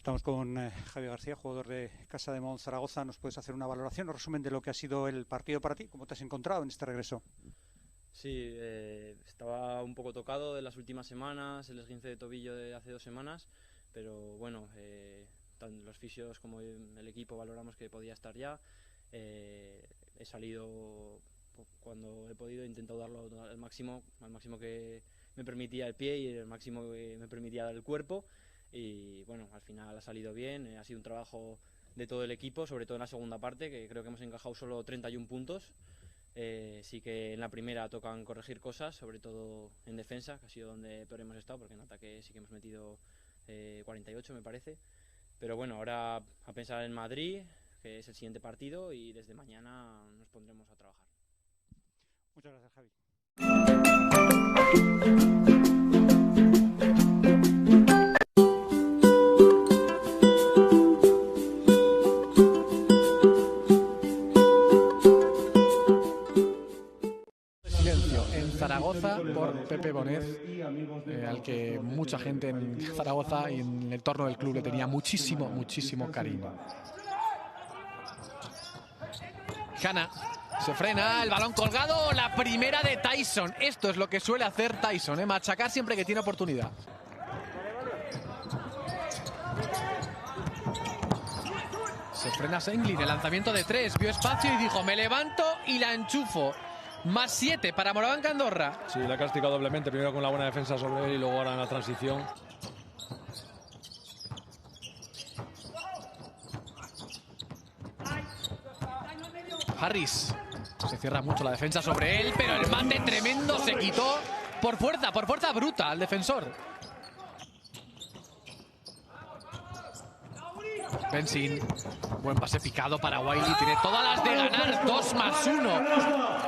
Estamos con Javi García, jugador de Casa de Mon Zaragoza. ¿Nos puedes hacer una valoración o resumen de lo que ha sido el partido para ti? ¿Cómo te has encontrado en este regreso? Sí, estaba un poco tocado de las últimas semanas, el esguince de tobillo de hace 2 semanas, pero bueno, tanto los fisios como el equipo valoramos que podía estar ya. He salido cuando he podido, he intentado darlo al máximo que me permitía el pie y el máximo que me permitía el cuerpo, y bueno, al final ha salido bien. Ha sido un trabajo de todo el equipo, sobre todo en la segunda parte, que creo que hemos encajado solo 31 puntos. Sí que en la primera tocan corregir cosas, sobre todo en defensa, que ha sido donde peor hemos estado, porque en ataque sí que hemos metido 48, me parece. Pero bueno, ahora a pensar en Madrid, que es el siguiente partido, y desde mañana nos pondremos a trabajar. Muchas gracias, Javi. Zaragoza por Pepe Bonet, al que mucha gente en Zaragoza y en el entorno del club le tenía muchísimo cariño. Hanna se frena, el balón colgado, la primera de Tyson. Esto es lo que suele hacer Tyson, machacar siempre que tiene oportunidad. Se frena Senglin, el lanzamiento de 3, vio espacio y dijo: me levanto y la enchufo. Más 7 para Morabanc Andorra. Sí, la ha castigado doblemente, primero con la buena defensa sobre él y luego ahora en la transición. Harris, se cierra mucho la defensa sobre él, pero el mate tremendo se quitó por fuerza bruta al defensor. Bensin, buen pase picado para Wiley, tiene todas las de ganar, 2+1.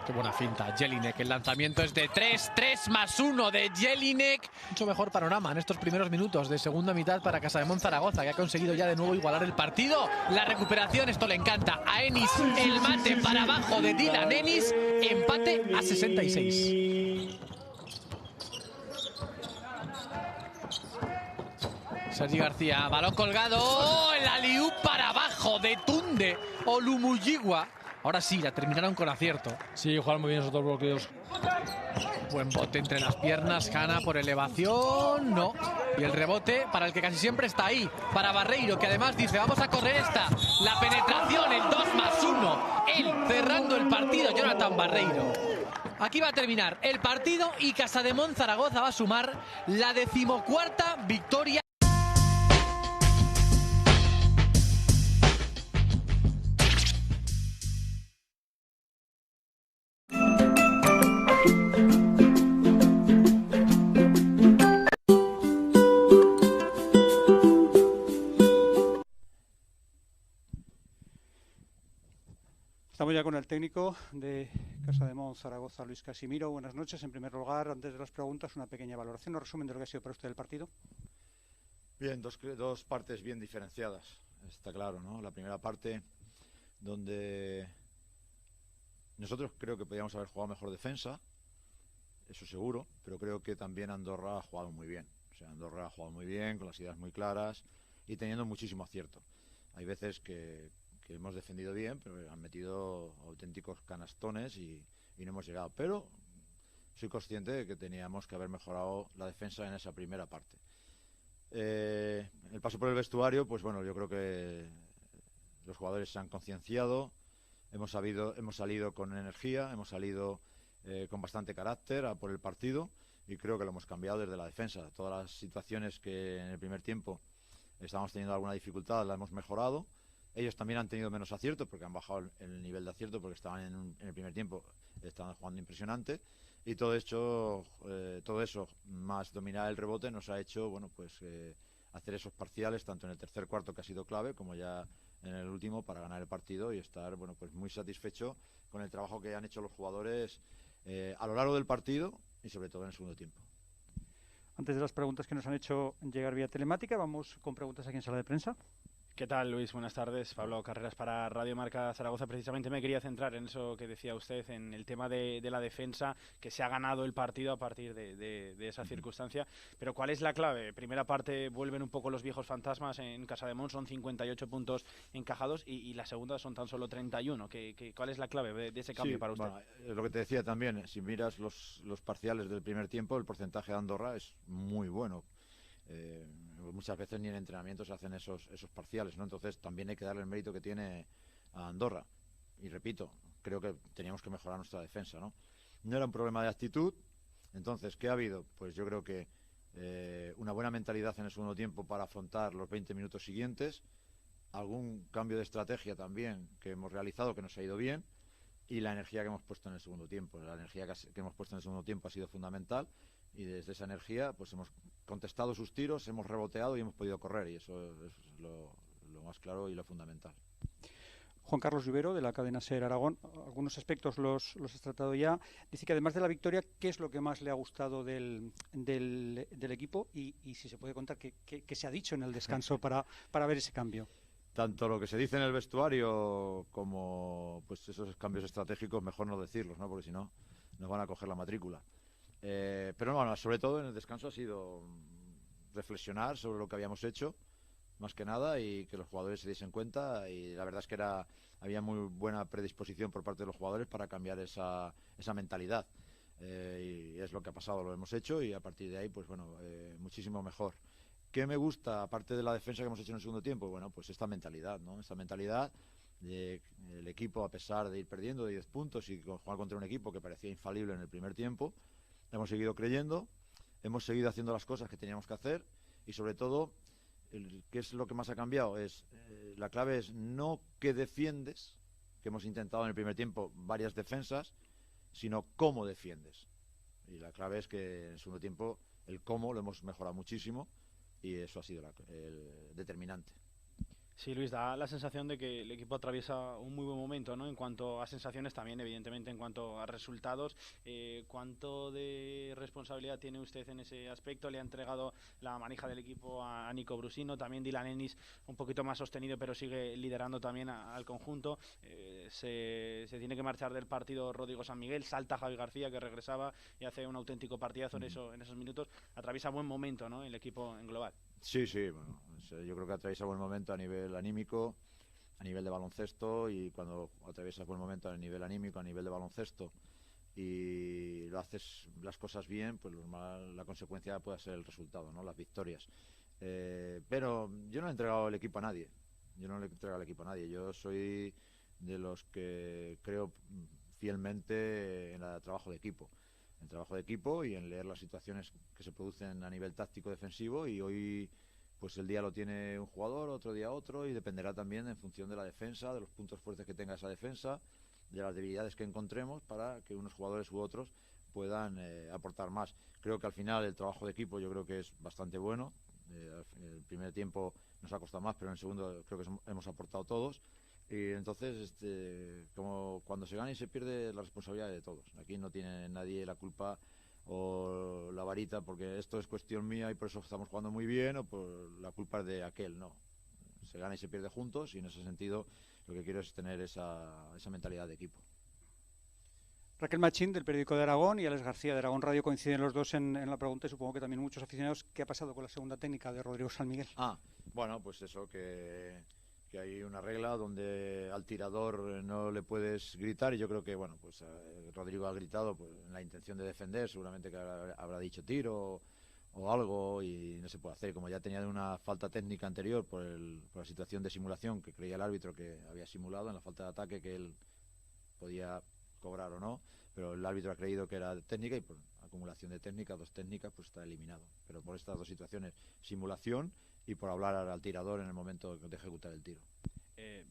Qué buena finta, Jelinek, el lanzamiento es de 3+1 de Jelinek. Mucho mejor panorama en estos primeros minutos de segunda mitad para Casa de Mon Zaragoza, que ha conseguido ya de nuevo igualar el partido. La recuperación, esto le encanta a Ennis, el mate para abajo de Dylan Ennis, empate a 66. Sergi García, balón colgado, el aliú para abajo de Tunde Olumuyiwa. Ahora sí, la terminaron con acierto. Sí, jugaron muy bien esos dos bloqueos. Buen bote entre las piernas, Hanna por elevación, no. Y el rebote para el que casi siempre está ahí, para Barreiro, que además dice: vamos a correr esta. La penetración, el 2+1. Él cerrando el partido, Jonathan Barreiro. Aquí va a terminar el partido y Casa de Mon Zaragoza va a sumar la 14ª victoria. Estamos ya con el técnico de Casa de Mon Zaragoza, Luis Casimiro. Buenas noches. En primer lugar, antes de las preguntas, una pequeña valoración o resumen de lo que ha sido para usted el partido. Bien, dos partes bien diferenciadas, está claro, ¿no? La primera parte donde nosotros creo que podíamos haber jugado mejor defensa, eso seguro, pero creo que también Andorra ha jugado muy bien. O sea, Andorra ha jugado muy bien, con las ideas muy claras y teniendo muchísimo acierto. Hay veces que hemos defendido bien, pero han metido auténticos canastones y no hemos llegado. Pero soy consciente de que teníamos que haber mejorado la defensa en esa primera parte. El paso por el vestuario, pues bueno, yo creo que los jugadores se han concienciado, hemos salido con energía, hemos salido con bastante carácter a por el partido, y creo que lo hemos cambiado desde la defensa. Todas las situaciones que en el primer tiempo estábamos teniendo alguna dificultad las hemos mejorado. Ellos también han tenido menos acierto porque han bajado el nivel de acierto, porque estaban en el primer tiempo, estaban jugando impresionante, y todo eso más dominar el rebote nos ha hecho, bueno, pues hacer esos parciales tanto en el tercer cuarto, que ha sido clave, como ya en el último, para ganar el partido y estar, bueno, pues muy satisfecho con el trabajo que han hecho los jugadores a lo largo del partido y sobre todo en el segundo tiempo. Antes de las preguntas que nos han hecho llegar vía telemática, vamos con preguntas aquí en sala de prensa. ¿Qué tal, Luis? Buenas tardes. Pablo Carreras para Radio Marca Zaragoza. Precisamente me quería centrar en eso que decía usted, en el tema de la defensa, que se ha ganado el partido a partir de esa circunstancia. Pero ¿cuál es la clave? Primera parte vuelven un poco los viejos fantasmas en Casademont, son 58 puntos encajados y la segunda son tan solo 31. ¿Cuál es la clave de ese cambio para usted? Bueno, lo que te decía también, si miras los parciales del primer tiempo, el porcentaje de Andorra es muy bueno. Muchas veces ni en entrenamiento se hacen esos parciales, ¿no? Entonces también hay que darle el mérito que tiene a Andorra. Y repito, creo que teníamos que mejorar nuestra defensa, ¿no? No era un problema de actitud. Entonces, ¿qué ha habido? Pues yo creo que una buena mentalidad en el segundo tiempo para afrontar los 20 minutos siguientes, algún cambio de estrategia también que hemos realizado que nos ha ido bien, y la energía que hemos puesto en el segundo tiempo. La energía que hemos puesto en el segundo tiempo ha sido fundamental, y desde esa energía pues hemos contestado sus tiros, hemos reboteado y hemos podido correr, y eso es lo más claro y lo fundamental. Juan Carlos Rivero, de la cadena SER Aragón, algunos aspectos los has tratado ya. Dice que además de la victoria, ¿qué es lo que más le ha gustado del equipo? Y si se puede contar, ¿qué se ha dicho en el descanso para ver ese cambio? Tanto lo que se dice en el vestuario como pues esos cambios estratégicos, mejor no decirlos, ¿no? Porque si no, nos van a coger la matrícula. Pero no, sobre todo en el descanso ha sido reflexionar sobre lo que habíamos hecho, más que nada, y que los jugadores se diesen cuenta, y la verdad es que había muy buena predisposición por parte de los jugadores para cambiar esa mentalidad, y es lo que ha pasado, lo hemos hecho, y a partir de ahí pues bueno, muchísimo mejor. ¿Qué me gusta, aparte de la defensa que hemos hecho en el segundo tiempo? Bueno, pues esta mentalidad, ¿no? Esta mentalidad de el equipo, a pesar de ir perdiendo de 10 puntos y jugar contra un equipo que parecía infalible en el primer tiempo, hemos seguido creyendo, hemos seguido haciendo las cosas que teníamos que hacer, y sobre todo, ¿qué es lo que más ha cambiado? La clave es no que defiendes, que hemos intentado en el primer tiempo varias defensas, sino cómo defiendes. Y la clave es que en el segundo tiempo el cómo lo hemos mejorado muchísimo, y eso ha sido el determinante. Sí, Luis, da la sensación de que el equipo atraviesa un muy buen momento, ¿no? En cuanto a sensaciones, también evidentemente en cuanto a resultados. ¿Cuánto de responsabilidad tiene usted en ese aspecto? Le ha entregado la manija del equipo a Nico Brusino, también Dylan Ennis un poquito más sostenido, pero sigue liderando también al conjunto. Se tiene que marchar del partido Rodrigo San Miguel, salta Javi García, que regresaba y hace un auténtico partidazo en esos minutos. Atraviesa buen momento, ¿no? El equipo en global. Sí, bueno, yo creo que atraviesa buen momento a nivel anímico, a nivel de baloncesto, y cuando atraviesas buen momento a nivel anímico, a nivel de baloncesto, y lo haces las cosas bien, pues la consecuencia puede ser el resultado, ¿no? Las victorias. Pero yo no he entregado el equipo a nadie. Yo soy de los que creo fielmente en el trabajo de equipo. En trabajo de equipo y en leer las situaciones que se producen a nivel táctico defensivo, y hoy pues el día lo tiene un jugador, otro día otro, y dependerá también en función de la defensa, de los puntos fuertes que tenga esa defensa, de las debilidades que encontremos, para que unos jugadores u otros puedan aportar más. Creo que al final el trabajo de equipo yo creo que es bastante bueno. El primer tiempo nos ha costado más, pero en el segundo creo que hemos aportado todos. Y entonces, como cuando se gana y se pierde, la responsabilidad de todos. Aquí no tiene nadie la culpa o la varita, porque esto es cuestión mía y por eso estamos jugando muy bien, o por la culpa de aquel. No, se gana y se pierde juntos, y en ese sentido lo que quiero es tener esa mentalidad de equipo. Raquel Machín, del periódico de Aragón, y Alex García, de Aragón Radio, coinciden los dos en la pregunta, y supongo que también muchos aficionados. ¿Qué ha pasado con la segunda técnica de Rodrigo San Miguel? Bueno, pues eso, que hay una regla donde al tirador no le puedes gritar, y yo creo que bueno, pues Rodrigo ha gritado pues, en la intención de defender, seguramente que habrá dicho tiro o algo, y no se puede hacer. Como ya tenía una falta técnica anterior por la situación de simulación que creía el árbitro que había simulado en la falta de ataque, que él podía cobrar o no, pero el árbitro ha creído que era técnica, y por acumulación de dos técnicas, pues está eliminado. Pero por estas dos situaciones, simulación y por hablar al tirador en el momento de ejecutar el tiro.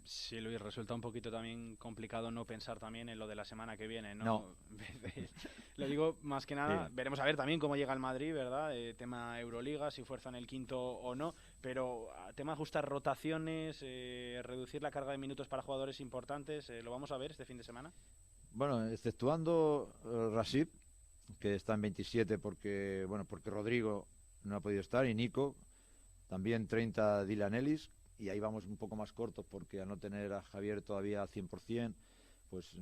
Sí, Luis, resulta un poquito también complicado no pensar también en lo de la semana que viene, ¿no? No. Lo digo más que nada, Sí. Veremos a ver también cómo llega el Madrid, ¿verdad? Tema Euroliga, si fuerzan el quinto o no, pero tema ajustar rotaciones, reducir la carga de minutos para jugadores importantes, ¿lo vamos a ver este fin de semana? Bueno, exceptuando Rasip, que está en 27 porque Rodrigo no ha podido estar, y Nico, también 30 Dylan Ellis, y ahí vamos un poco más cortos porque al no tener a Javier todavía al 100%, pues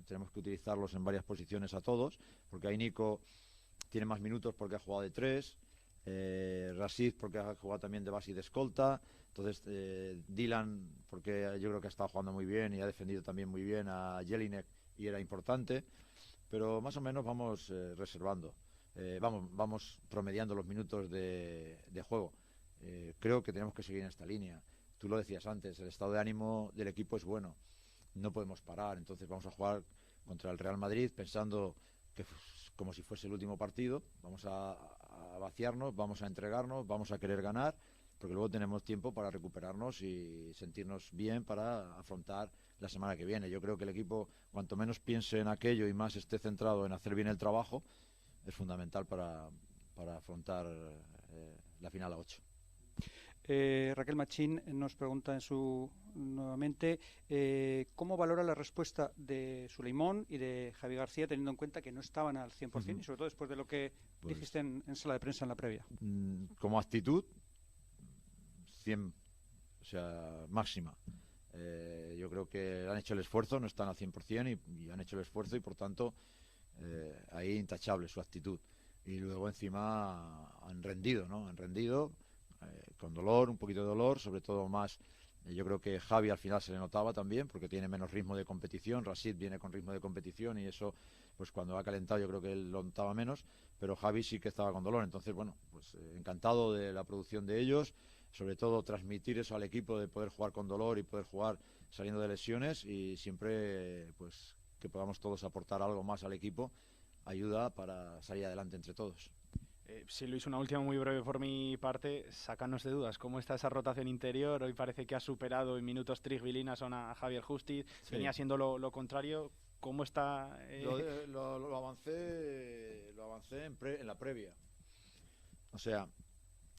tenemos que utilizarlos en varias posiciones a todos, porque ahí Nico tiene más minutos porque ha jugado de 3, Rashid porque ha jugado también de base y de escolta, entonces Dylan porque yo creo que ha estado jugando muy bien y ha defendido también muy bien a Jelinek y era importante, pero más o menos vamos reservando, vamos promediando los minutos de juego. Creo que tenemos que seguir en esta línea. Tú lo decías antes, el estado de ánimo del equipo es bueno, no podemos parar, entonces vamos a jugar contra el Real Madrid pensando que como si fuese el último partido, vamos a vaciarnos, vamos a entregarnos, vamos a querer ganar, porque luego tenemos tiempo para recuperarnos y sentirnos bien para afrontar la semana que viene. Yo creo que el equipo, cuanto menos piense en aquello y más esté centrado en hacer bien el trabajo, es fundamental para afrontar la final a 8. Raquel Machín nos pregunta nuevamente cómo valora la respuesta de Suleimán y de Javi García, teniendo en cuenta que no estaban al 100% y sobre todo después de lo que dijiste en sala de prensa en la previa. Como actitud, 100, o sea, máxima. Yo creo que han hecho el esfuerzo, no están al 100% y han hecho el esfuerzo y por tanto ahí intachable su actitud. Y luego encima han rendido, ¿no? Han rendido con dolor, un poquito de dolor, sobre todo más. Yo creo que Javi al final se le notaba también porque tiene menos ritmo de competición, Rashid viene con ritmo de competición y eso, pues cuando ha calentado yo creo que él lo notaba menos, pero Javi sí que estaba con dolor, entonces bueno, pues encantado de la producción de ellos, sobre todo transmitir eso al equipo de poder jugar con dolor y poder jugar saliendo de lesiones y siempre pues que podamos todos aportar algo más al equipo, ayuda para salir adelante entre todos. Sí, Luis, una última muy breve por mi parte. Sácanos de dudas. ¿Cómo está esa rotación interior? Hoy parece que ha superado en minutos Trigvilinason a Javier Justiz. Sí. Venía siendo lo contrario. ¿Cómo está? Lo avancé en la previa. O sea,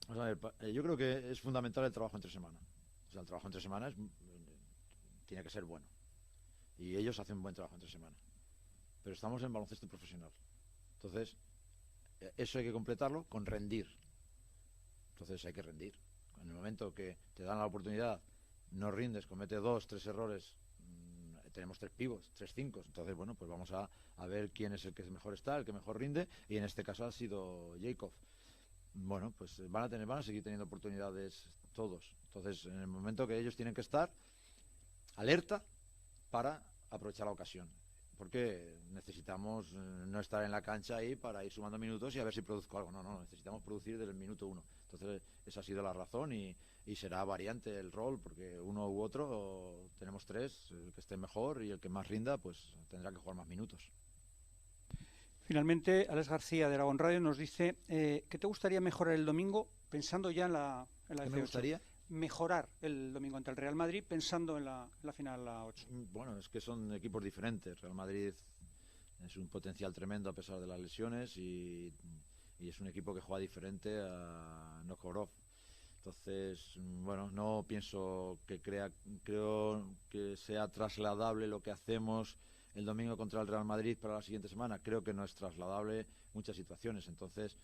yo creo que es fundamental el trabajo entre semana. O sea, el trabajo entre semana tiene que ser bueno. Y ellos hacen un buen trabajo entre semana. Pero estamos en baloncesto profesional. Entonces, eso hay que completarlo con rendir. Entonces hay que rendir. En el momento que te dan la oportunidad, no rindes, cometes 2, 3 errores, tenemos 3 pivots, 3 5. Entonces, bueno, pues vamos a ver quién es el que mejor está, el que mejor rinde, y en este caso ha sido Jacob. Bueno, pues van a seguir teniendo oportunidades todos. Entonces, en el momento que ellos tienen que estar alerta para aprovechar la ocasión. Porque necesitamos no estar en la cancha ahí para ir sumando minutos y a ver si produzco algo. No, necesitamos producir desde el minuto 1. Entonces esa ha sido la razón y será variante el rol porque uno u otro tenemos 3, el que esté mejor y el que más rinda pues tendrá que jugar más minutos. Finalmente, Alex García de Aragón Radio nos dice ¿qué te gustaría mejorar el domingo pensando ya en la ¿Qué me gustaría? Mejorar el domingo ante el Real Madrid pensando en la final a 8? Bueno, es que son equipos diferentes. Real Madrid es un potencial tremendo a pesar de las lesiones y es un equipo que juega diferente a Novgorod. Entonces, bueno, no pienso que creo que sea trasladable lo que hacemos el domingo contra el Real Madrid para la siguiente semana. Creo que no es trasladable muchas situaciones. Entonces,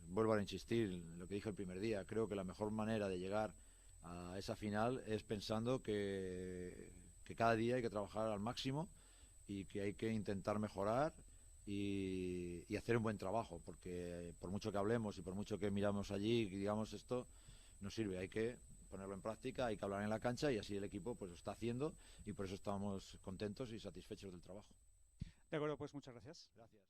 vuelvo a insistir, lo que dije el primer día, creo que la mejor manera de llegar a esa final es pensando que cada día hay que trabajar al máximo y que hay que intentar mejorar y hacer un buen trabajo, porque por mucho que hablemos y por mucho que miramos allí y digamos esto, no sirve, hay que ponerlo en práctica, hay que hablar en la cancha y así el equipo pues lo está haciendo y por eso estamos contentos y satisfechos del trabajo. De acuerdo, pues muchas gracias. Gracias.